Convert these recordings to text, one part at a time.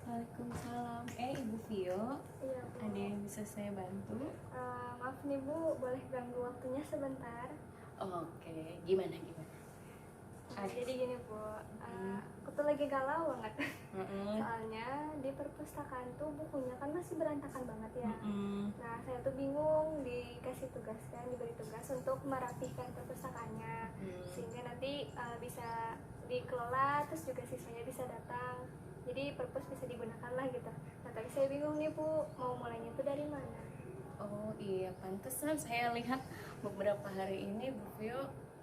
Waalaikumsalam. Ibu Vio, Iya, Bu. ada yang bisa saya bantu? Maaf nih Bu, boleh ganggu waktunya sebentar? Oke, gimana? Jadi gini Bu, aku tuh lagi galau banget. Mm-mm. Soalnya di perpustakaan tuh bukunya kan masih berantakan banget ya. Mm-mm. Nah, saya tuh bingung diberi tugas untuk merapihkan perpustakaannya, sehingga nanti bisa dikelola, terus juga siswanya bisa datang. Jadi perpus bisa digunakan lah gitu. Nah, tapi saya bingung nih Bu, mau mulainya tuh dari mana? Oh iya, pantesan saya lihat beberapa hari ini Bu Vio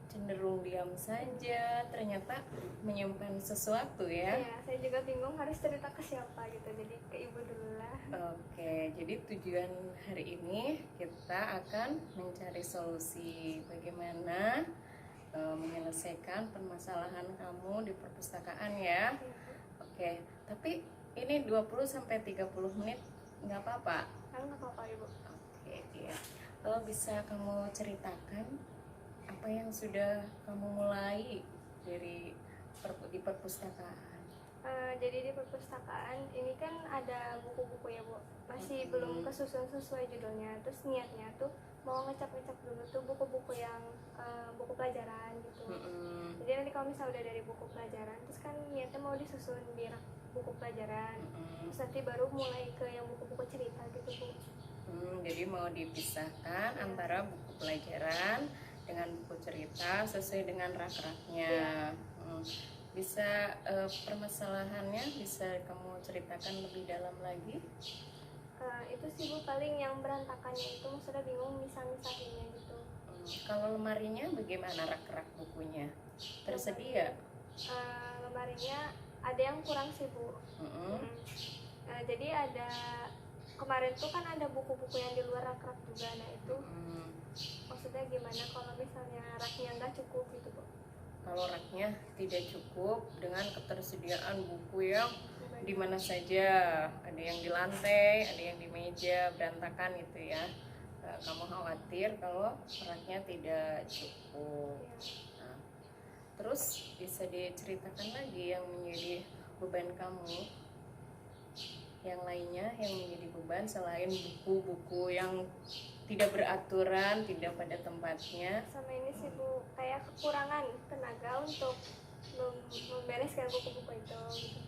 cenderung diam saja, ternyata menyimpan sesuatu ya. Iya, saya juga bingung harus cerita ke siapa gitu, jadi ke ibu dulu lah. Oke, jadi tujuan hari ini kita akan mencari solusi bagaimana menyelesaikan permasalahan kamu di perpustakaan ya. Oke, tapi ini 20-30 menit nggak apa-apa? Nggak apa-apa ibu. Oke, iya. Kalau bisa kamu ceritakan apa yang sudah kamu mulai di perpustakaan? Jadi di perpustakaan ini kan ada buku-buku ya Bu, masih belum kesusun sesuai judulnya. Terus niatnya tuh mau ngecap-ngecap dulu tuh buku-buku yang buku pelajaran gitu. Jadi nanti kalau misalnya udah dari buku pelajaran, terus kan niatnya mau disusun di rak buku pelajaran, terus nanti baru mulai ke yang buku-buku cerita gitu Bu. Jadi mau dipisahkan antara buku pelajaran dengan buku cerita sesuai dengan rak-raknya. Bisa permasalahannya bisa kamu ceritakan lebih dalam lagi? Itu sih Bu, paling yang berantakannya itu maksudnya bingung misah-misahinnya gitu. Kalau lemarinya bagaimana rak-rak bukunya? Tersedia? Lemarinya ada yang kurang sih Bu. Jadi ada kemarin tuh kan ada buku-buku yang di luar rak-rak juga. Nah itu maksudnya gimana kalau misalnya raknya nggak cukup gitu Bu? Kalau raknya tidak cukup dengan ketersediaan buku yang di mana saja, ada yang di lantai, ada yang di meja, berantakan gitu ya. Kamu khawatir kalau raknya tidak cukup. Nah, terus bisa diceritakan lagi yang menjadi beban kamu, yang lainnya yang menjadi beban selain buku-buku yang tidak beraturan, tidak pada tempatnya. Sama ini sih Bu, kayak kekurangan tenaga untuk membereskan buku-buku itu gitu.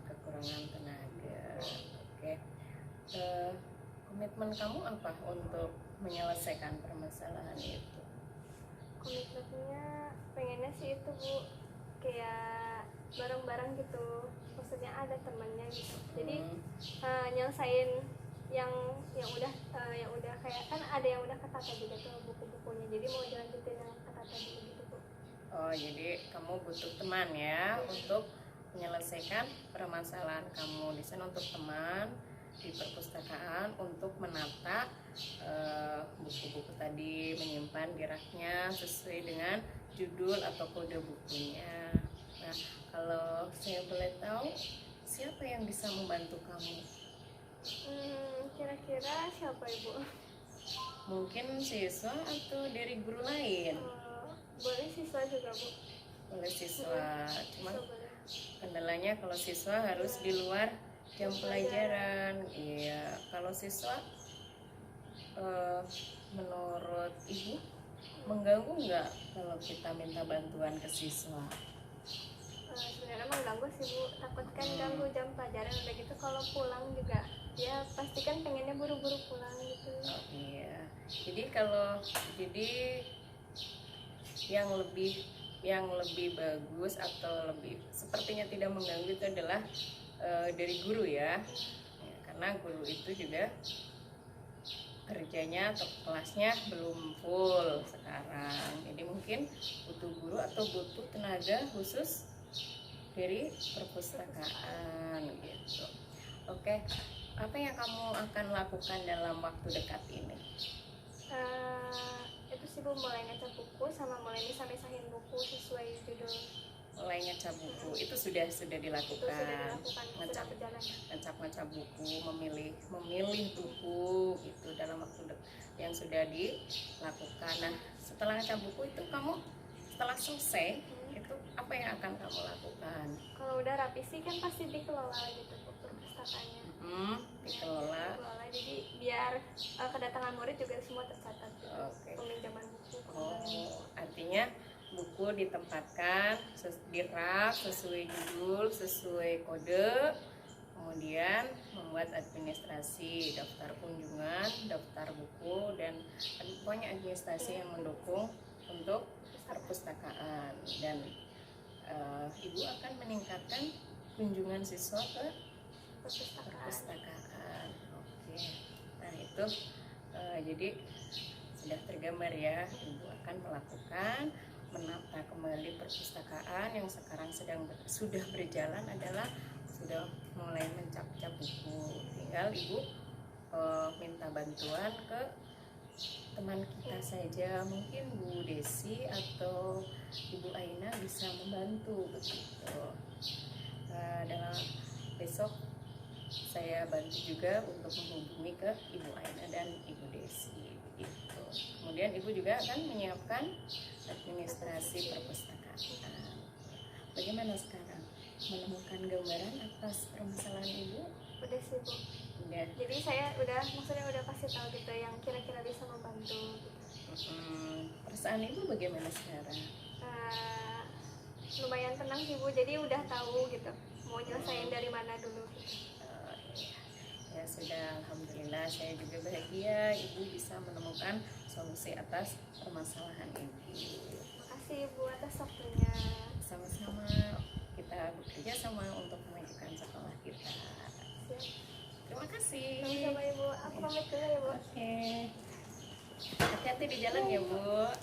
Kekurangan tenaga. Oke. Komitmen kamu apa untuk menyelesaikan permasalahan itu? Komitmennya pengennya sih itu Bu, kayak bareng-bareng gitu, maksudnya ada temannya gitu. Jadi nyelesain yang udah kayak kan ada yang udah ketata juga tuh buku-bukunya, jadi mau dilanjutin yang ketata dulu gitu Bu. Oh, jadi kamu butuh teman ya untuk menyelesaikan permasalahan kamu. Di sana untuk teman di perpustakaan untuk menata buku-buku tadi, menyimpan di raknya sesuai dengan judul atau kode bukunya. Nah, kalau saya boleh tahu siapa yang bisa membantu kamu? Kira-kira siapa Ibu? Mungkin siswa atau dari guru lain? Boleh siswa juga Bu. Boleh siswa, cuman kendalanya kalau siswa harus di luar jam pelajaran. Iya, kalau siswa menurut ibu mengganggu nggak kalau kita minta bantuan ke siswa? Sebenarnya mengganggu sih Bu, takut kan ganggu jam pelajaran, udah gitu kalau pulang juga ya pasti kan pengennya buru-buru pulang gitu. Oh iya, jadi yang lebih bagus atau lebih sepertinya tidak mengganggu itu adalah dari guru ya, karena guru itu juga kerjanya atau kelasnya belum full sekarang, jadi mungkin butuh guru atau butuh tenaga khusus dari perpustakaan gitu. Oke, apa yang kamu akan lakukan dalam waktu dekat ini? Itu sih Bu, mulai ngecap buku sama mulai misah-misahin buku sesuai judul. Mulai ngecap buku itu sudah dilakukan. Ngecap buku, memilih buku itu dalam waktu yang sudah dilakukan. Nah, setelah ngecap buku itu kamu setelah selesai itu apa yang akan kamu lakukan? Kalau udah rapi sih kan pasti dikelola gitu Bu. keterangan murid juga semua tercatat gitu. Oke. Peminjaman buku. Oh, artinya buku ditempatkan di rak sesuai judul, sesuai kode, kemudian membuat administrasi, daftar kunjungan, daftar buku, dan pokoknya administrasi yang mendukung untuk perpustakaan. Dan Ibu akan meningkatkan kunjungan siswa ke perpustakaan. Oke. Nah, itu jadi sudah tergambar ya, Ibu akan melakukan menata kembali perpustakaan yang sekarang sudah berjalan adalah sudah mulai mencap-cap buku. Tinggal Ibu minta bantuan ke teman kita saja, mungkin Bu Desi atau Ibu Aina bisa membantu begitu. Dalam besok saya bantu juga untuk menghubungi ke Ibu Aina dan Ibu Desi begitu. Kemudian Ibu juga akan menyiapkan administrasi perpustakaan. Bagaimana sekarang? Menemukan gambaran atas permasalahan Ibu? Udah sih Bu. Udah. Jadi saya maksudnya udah kasih tahu gitu yang kira-kira bisa membantu gitu. Perasaan Ibu bagaimana sekarang? Lumayan tenang sih Bu, jadi udah tahu gitu mau nyelesain dari mana dulu gitu. Ya sudah, alhamdulillah saya juga bahagia Ibu bisa menemukan solusi atas permasalahan ini. Makasih Ibu atas waktunya. Sama-sama, kita bekerja sama untuk memajukan sekolah kita. Siap. Terima kasih. Sama-sama Ibu, aku pamit dulu ya Bu. Oke. Hati-hati di jalan ya Bu.